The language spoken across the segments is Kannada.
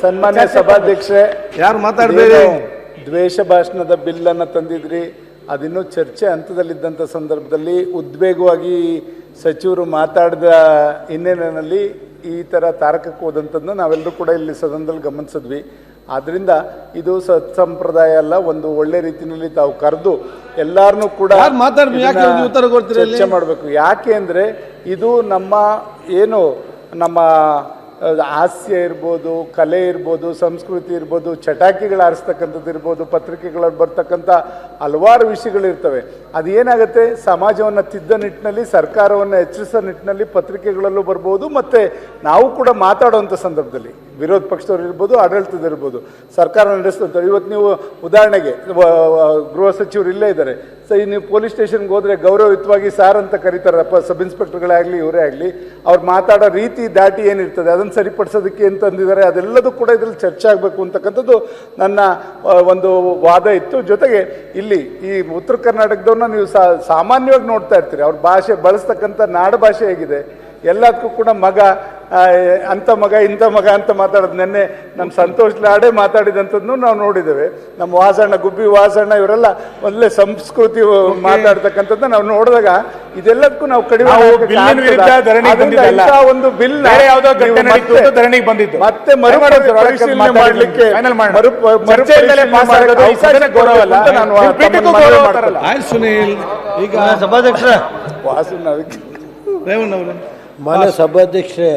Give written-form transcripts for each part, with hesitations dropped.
ಸನ್ಮಾನ್ಯ ಸಭಾಧ್ಯಕ್ಷರೇ, ಯಾರು ಮಾತಾಡಬೇಡಿ. ದ್ವೇಷ ಭಾಷಣದ ಬಿಲ್ ಅನ್ನು ತಂದಿದ್ರಿ, ಅದಿನ್ನೂ ಚರ್ಚೆ ಹಂತದಲ್ಲಿದ್ದಂಥ ಸಂದರ್ಭದಲ್ಲಿ ಉದ್ವೇಗವಾಗಿ ಸಚಿವರು ಮಾತಾಡಿದ ಹಿನ್ನೆಲೆಯಲ್ಲಿ ಈ ಥರ ತಾರಕಕ್ಕೆ ಹೋದಂಥದ್ದನ್ನ ನಾವೆಲ್ಲರೂ ಕೂಡ ಇಲ್ಲಿ ಸದನದಲ್ಲಿ ಗಮನಿಸಿದ್ವಿ. ಆದ್ದರಿಂದ ಇದು ಸತ್ಸಂಪ್ರದಾಯ ಅಲ್ಲ. ಒಂದು ಒಳ್ಳೆ ರೀತಿಯಲ್ಲಿ ತಾವು ಕರೆದು ಎಲ್ಲಾರನ್ನೂ ಕೂಡ ಚರ್ಚೆ ಮಾಡಬೇಕು. ಯಾಕೆ ಅಂದರೆ ಇದು ನಮ್ಮ ಹಾಸ್ಯ ಇರ್ಬೋದು, ಕಲೆ ಇರ್ಬೋದು, ಸಂಸ್ಕೃತಿ ಇರ್ಬೋದು, ಚಟಾಕಿಗಳು ಆರಿಸ್ತಕ್ಕಂಥದ್ದು ಇರ್ಬೋದು, ಪತ್ರಿಕೆಗಳಲ್ಲಿ ಬರ್ತಕ್ಕಂಥ ಹಲವಾರು ವಿಷಯಗಳಿರ್ತವೆ. ಅದೇನಾಗುತ್ತೆ, ಸಮಾಜವನ್ನು ತಿದ್ದ ನಿಟ್ಟಿನಲ್ಲಿ, ಸರ್ಕಾರವನ್ನು ಎಚ್ಚರಿಸೋ ನಿಟ್ಟಿನಲ್ಲಿ ಪತ್ರಿಕೆಗಳಲ್ಲೂ ಬರ್ಬೋದು, ಮತ್ತು ನಾವು ಕೂಡ ಮಾತಾಡುವಂಥ ಸಂದರ್ಭದಲ್ಲಿ ವಿರೋಧ ಪಕ್ಷದವ್ರು ಇರ್ಬೋದು, ಆಡಳಿತದಲ್ಲಿರ್ಬೋದು, ಸರ್ಕಾರ ನಡೆಸ್ತಂತಾರೆ. ಇವತ್ತು ನೀವು ಉದಾಹರಣೆಗೆ ಗೃಹ ಸಚಿವರು ಇಲ್ಲೇ ಇದ್ದಾರೆ. ನೀವು ಪೊಲೀಸ್ ಸ್ಟೇಷನ್ಗೆ ಹೋದರೆ ಗೌರವಯುತವಾಗಿ ಸಾರ್ ಅಂತ ಕರೀತಾರಪ್ಪ, ಸಬ್ ಇನ್ಸ್ಪೆಕ್ಟರ್ಗಳೇ ಆಗಲಿ ಇವರೇ ಆಗಲಿ, ಅವ್ರು ಮಾತಾಡೋ ರೀತಿ ದಾಟಿ ಏನಿರ್ತದೆ ಅದನ್ನು ಸರಿಪಡಿಸೋದಕ್ಕೆ ಏನು ತಂದಿದ್ದಾರೆ, ಅದೆಲ್ಲದೂ ಕೂಡ ಇದರಲ್ಲಿ ಚರ್ಚೆ ಆಗಬೇಕು ಅಂತಕ್ಕಂಥದ್ದು ನನ್ನ ಒಂದು ವಾದ ಇತ್ತು. ಜೊತೆಗೆ ಇಲ್ಲಿ ಈ ಉತ್ತರ ಕರ್ನಾಟಕದವ್ರನ್ನ ನೀವು ಸಾಮಾನ್ಯವಾಗಿ ನೋಡ್ತಾ ಇರ್ತೀರಿ, ಅವ್ರ ಭಾಷೆ ಬಳಸ್ತಕ್ಕಂಥ ನಾಡ ಭಾಷೆ ಹೇಗಿದೆ, ಎಲ್ಲದಕ್ಕೂ ಕೂಡ ಮಗ ಅಂಥ ಮಗ ಇಂಥ ಮಗ ಅಂತ ಮಾತಾಡೋದು. ನೆನ್ನೆ ನಮ್ಮ ಸಂತೋಷ್ ಲಾಡೆ ಮಾತಾಡಿದಂಥದ್ದು ನಾವು ನೋಡಿದ್ದೇವೆ. ನಮ್ಮ ವಾಸಣ್ಣ, ಗುಬ್ಬಿ ವಾಸಣ್ಣ ಇವರೆಲ್ಲ ಒಳ್ಳೆ ಸಂಸ್ಕೃತಿ ಮಾತಾಡ್ತಕ್ಕಂಥದ್ದು ನಾವು ನೋಡಿದಾಗ ಇದೆಲ್ಲದಕ್ಕೂ ನಾವು ಕಡಿಮೆ ಒಂದು ಬಿಲ್ ಮತ್ತೆ ಮರುಪರಿಶೀಲನೆ ಮಾಡಲಿಕ್ಕೆ ಸುನೀಲ್ ಈಗ ಸಭಾಧ್ಯಕ್ಷರ ವಾಸಣ್ಣ ಮಾನ್ಯ ಸಭಾಧ್ಯಕ್ಷರೇ,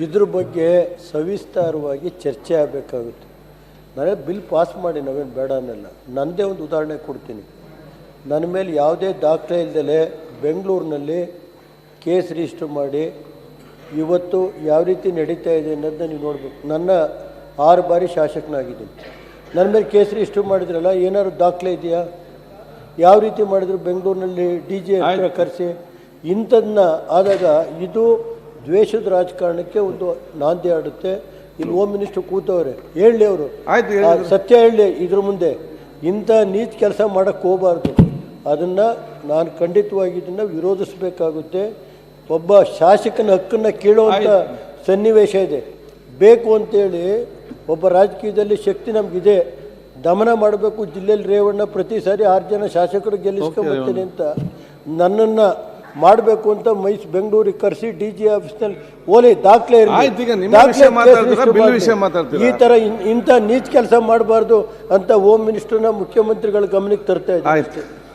ಇದ್ರ ಬಗ್ಗೆ ಸವಿಸ್ತಾರವಾಗಿ ಚರ್ಚೆ ಆಗಬೇಕಾಗುತ್ತೆ. ನಾನೇ ಬಿಲ್ ಪಾಸ್ ಮಾಡಿ ನಾವೇನು ಬೇಡ ಅನ್ನಲ್ಲ. ನನ್ನದೇ ಒಂದು ಉದಾಹರಣೆ ಕೊಡ್ತೀನಿ. ನನ್ನ ಮೇಲೆ ಯಾವುದೇ ದಾಖಲೆ ಇಲ್ಲದೆ ಬೆಂಗಳೂರಿನಲ್ಲಿ ಕೇಸ್ ರಿಜಿಸ್ಟರ್ ಮಾಡಿ ಇವತ್ತು ಯಾವ ರೀತಿ ನಡೀತಾ ಇದೆ ಅನ್ನೋದನ್ನ ನೀವು ನೋಡಬೇಕು. ನನ್ನ 6 ಬಾರಿ ಶಾಸಕನಾಗಿದ್ದೀನಿ. ನನ್ನ ಮೇಲೆ ಕೇಸ್ ರಿಜಿಸ್ಟರ್ ಮಾಡಿದ್ರಲ್ಲ, ಏನಾದ್ರು ದಾಖಲೆ ಇದೆಯಾ? ಯಾವ ರೀತಿ ಮಾಡಿದ್ರು? ಬೆಂಗಳೂರಿನಲ್ಲಿ DG ಹತ್ರ ಕರೆಸಿ ಇಂಥದನ್ನ ಆದಾಗ ಇದು ದ್ವೇಷದ ರಾಜಕಾರಣಕ್ಕೆ ಒಂದು ನಾಂದಿ ಆಡುತ್ತೆ. ಇಲ್ಲಿ ಹೋಮ್ ಮಿನಿಸ್ಟರ್ ಕೂತವ್ರೆ, ಹೇಳಲಿ ಅವರು ಸತ್ಯ ಹೇಳಲಿ ಇದ್ರ ಮುಂದೆ. ಇಂಥ ನೀಚ ಕೆಲಸ ಮಾಡೋಕ್ಕೆ ಹೋಗಬಾರ್ದು. ಅದನ್ನು ನಾನು ಖಂಡಿತವಾಗಿ ಇದನ್ನು ವಿರೋಧಿಸಬೇಕಾಗುತ್ತೆ. ಒಬ್ಬ ಶಾಸಕನ ಹಕ್ಕನ್ನು ಕೇಳುವಂಥ ಸನ್ನಿವೇಶ ಇದೆ. ಬೇಕು ಅಂತೇಳಿ ಒಬ್ಬ ರಾಜಕೀಯದಲ್ಲಿ ಶಕ್ತಿ ನಮಗಿದೆ, ದಮನ ಮಾಡಬೇಕು. ಜಿಲ್ಲೆಯಲ್ಲಿ ರೇವಣ್ಣ ಪ್ರತಿ ಸಾರಿ 6 ಜನ ಶಾಸಕರು ಗೆಲ್ಲಿಸ್ಕೊಂಡ್ಬರ್ತೀನಿ ಅಂತ ನನ್ನನ್ನು ಮಾಡಬೇಕು ಅಂತ ಬೆಂಗಳೂರಿಗೆ ಕರೆಸಿ DG ಆಫೀಸ್ನಲ್ಲಿ ಓಲಿ ದಾಖಲೆ ಈ ಥರ ಇಂಥ ನೀಚ ಕೆಲಸ ಮಾಡಬಾರ್ದು ಅಂತ ಹೋಮ್ ಮಿನಿಸ್ಟರ್ನ ಮುಖ್ಯಮಂತ್ರಿಗಳ ಗಮನಕ್ಕೆ ತರ್ತಾ ಇದ್ದಾರೆ.